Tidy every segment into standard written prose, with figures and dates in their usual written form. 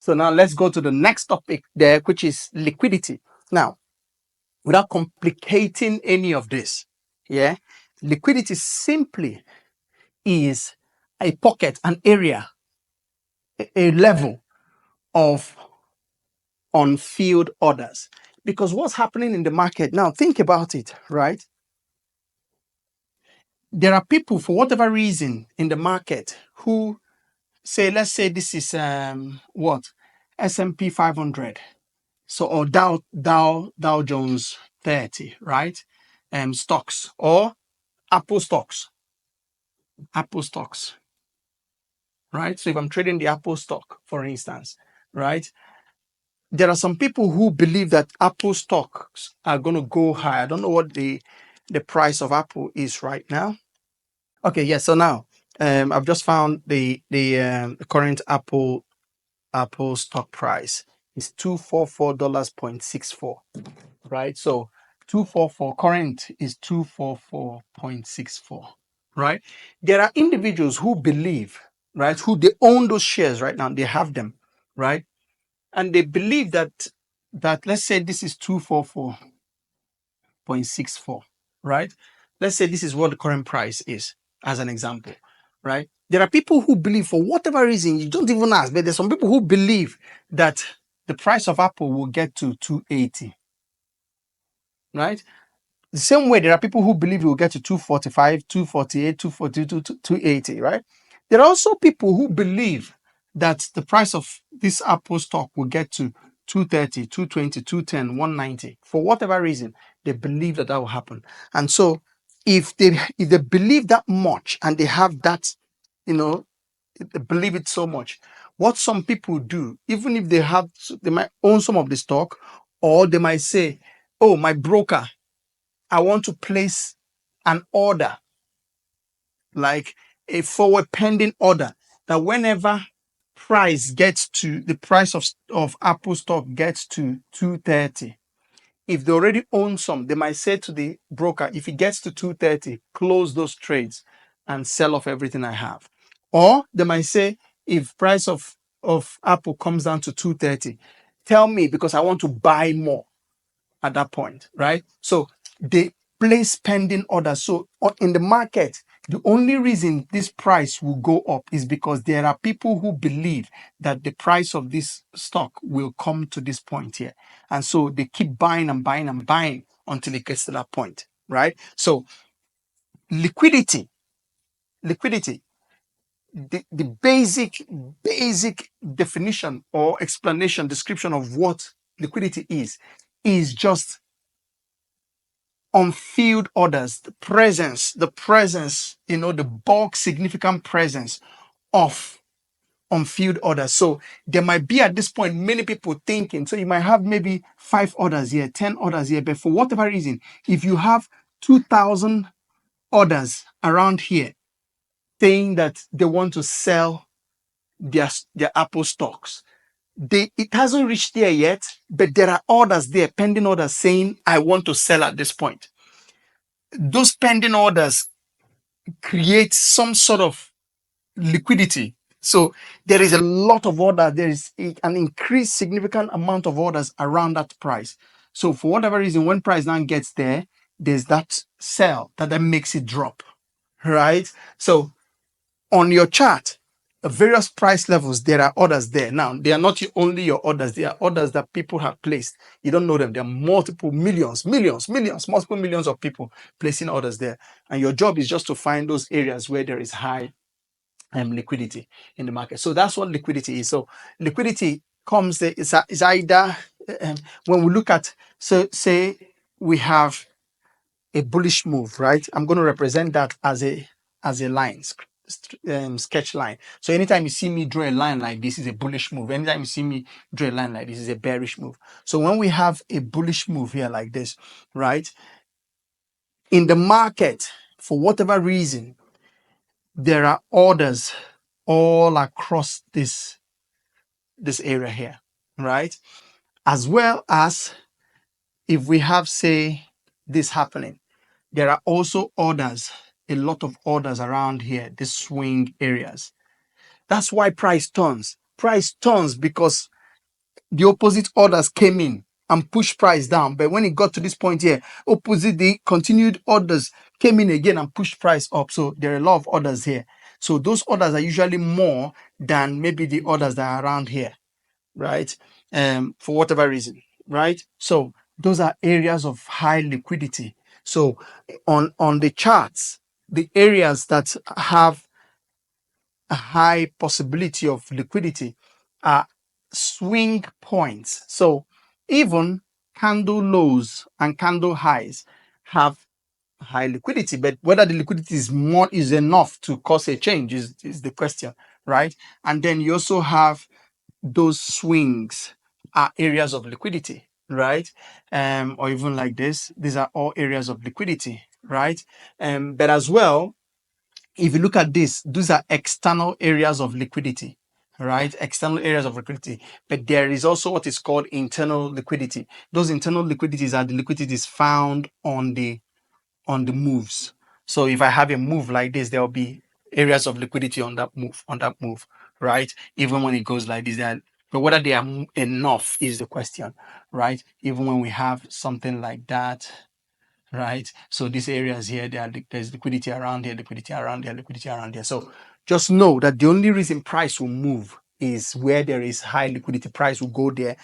So now let's go to the next topic there, which is liquidity. Now, without complicating any of this, yeah, liquidity simply is a pocket, an area, a level of unfilled orders. Because what's happening in the market now, think about it, right? There are people, for whatever reason, in the market who say, let's say this is what, S&P 500, so, or Dow Jones 30, right? Stocks, or Apple stocks, Apple stocks, right? So if I'm trading the Apple stock, for instance, right? There are some people who believe that Apple stocks are going to go high. I don't know what the price of Apple is right now. Okay, yeah. So now, I've just found the current Apple stock price is $244.64, right? So 244 current is 244.64, right? There are individuals who believe, right, who they own those shares right now, they have them, right? And they believe that let's say this is 244.64, right? Let's say this is what the current price is, as an example, right? There are people who believe, for whatever reason, you don't even ask, but there's some people who believe that the price of Apple will get to 280, right? The same way, there are people who believe it will get to 245, 248, 242, 280, right? There are also people who believe that the price of this Apple stock will get to 230, 220, 210, 190. For whatever reason, they believe that will happen. And so if they believe that much and they have that, you know, they believe it so much, what some people do, even if they might own some of the stock, or they might say, oh, my broker, I want to place an order, like a forward pending order, that whenever the price of Apple stock gets to 230, if they already own some, they might say to the broker, if it gets to 230, close those trades and sell off everything I have. Or they might say, if price of Apple comes down to 230, tell me, because I want to buy more at that point, right? So they place pending orders. So in the market, the only reason this price will go up is because there are people who believe that the price of this stock will come to this point here. And so they keep buying and buying and buying until it gets to that point, right? So liquidity, liquidity, the basic definition or explanation, description of what liquidity is just unfilled orders, the presence, the bulk significant presence of unfilled orders. So there might be at this point many people thinking, so you might have maybe 5 orders here, 10 orders here, but for whatever reason, if you have 2,000 orders around here saying that they want to sell their Apple stocks, it hasn't reached there yet, but there are orders there, pending orders saying, I want to sell at this point. Those pending orders create some sort of liquidity. So there is a lot of order. There is an increased significant amount of orders around that price. So for whatever reason, when price now gets there, there's that sell that then makes it drop, right? So on your chart, various price levels, there are orders there. Now, they are not only your orders, they are orders that people have placed. You don't know them. There are multiple millions, multiple millions of people placing orders there. And your job is just to find those areas where there is high liquidity in the market. So that's what liquidity is. So liquidity comes there, is either when we look at, so say we have a bullish move, right? I'm going to represent that as a line, sketch line. So anytime you see me draw a line like this is a bullish move. Anytime you see me draw a line like this is a bearish move. So when we have a bullish move here like this, right? In the market, for whatever reason, there are orders all across this area here, right? As well as if we have, say, this happening, there are also orders, a lot of orders around here, these swing areas. That's why price turns. price turns because the opposite orders came in and pushed price down. But when it got to this point here, opposite the continued orders came in again and pushed price up. So there are a lot of orders here. So those orders are usually more than maybe the orders that are around here, right? For whatever reason, right? So those are areas of high liquidity. So on the charts, the areas that have a high possibility of liquidity are swing points. So even candle lows and candle highs have high liquidity, but whether the liquidity is enough to cause a change is the question, right? And then you also have those swings are areas of liquidity, right? Or even like this, these are all areas of liquidity, right? But as well, if you look at this, these are external areas of liquidity, right? External areas of liquidity. But there is also what is called internal liquidity. Those internal liquidities are the liquidities found on the moves. So if I have a move like this, there will be areas of liquidity on that move, right? Even when it goes like this, but whether they are enough is the question, right? Even when we have something like that, right? So these areas here, there's liquidity around here, liquidity around there, liquidity around there. So just know that the only reason price will move is where there is high liquidity. Price will go there,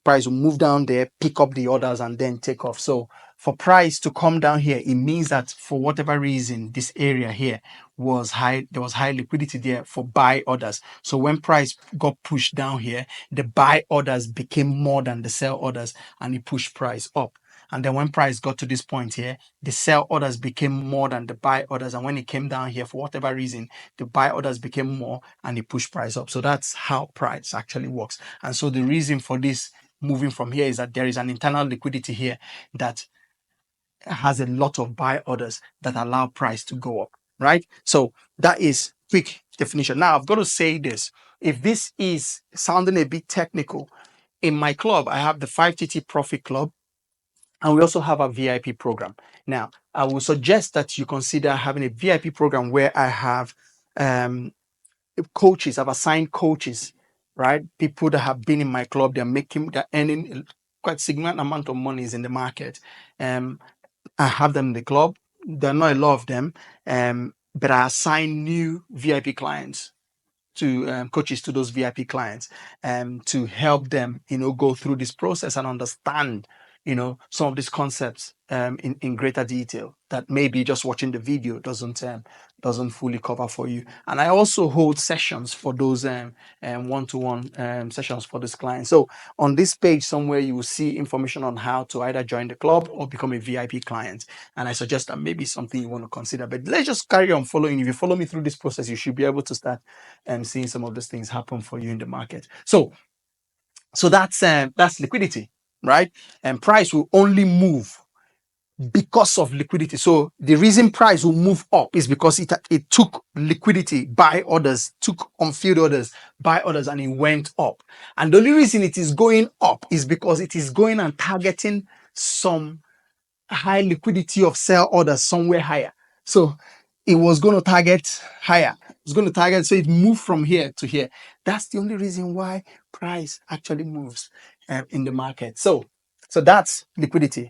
price will move down there, pick up the orders, and then take off. So for price to come down here, it means that for whatever reason, this area here was high, there was high liquidity there for buy orders. So when price got pushed down here, the buy orders became more than the sell orders, and it pushed price up. And then when price got to this point here, the sell orders became more than the buy orders. And when it came down here, for whatever reason, the buy orders became more and it pushed price up. So that's how price actually works. And so the reason for this moving from here is that there is an internal liquidity here that has a lot of buy orders that allow price to go up, right? So that is quick definition. Now I've got to say this. If this is sounding a bit technical, in my club, I have the 5TT Profit Club, and we also have a VIP program. Now, I will suggest that you consider having a VIP program where I have coaches, I've assigned coaches, right? People that have been in my club, they're earning quite significant amount of monies in the market. I have them in the club. There are not a lot of them, but I assign new VIP clients to coaches to those VIP clients to help them, go through this process and understand, some of these concepts in greater detail that maybe just watching the video doesn't fully cover for you. And I also hold sessions for those one-to-one sessions for this client. So on this page somewhere, you will see information on how to either join the club or become a VIP client. And I suggest that maybe something you want to consider. But let's just carry on following. If you follow me through this process, you should be able to start seeing some of these things happen for you in the market. So that's liquidity, right? And price will only move because of liquidity. So the reason price will move up is because it took liquidity, buy orders, took on-field orders, buy orders, and it went up. And the only reason it is going up is because it is going and targeting some high liquidity of sell orders somewhere higher. So it was going to target higher. It's going to target, so it moved from here to here. That's the only reason why price actually moves in the market. So that's liquidity.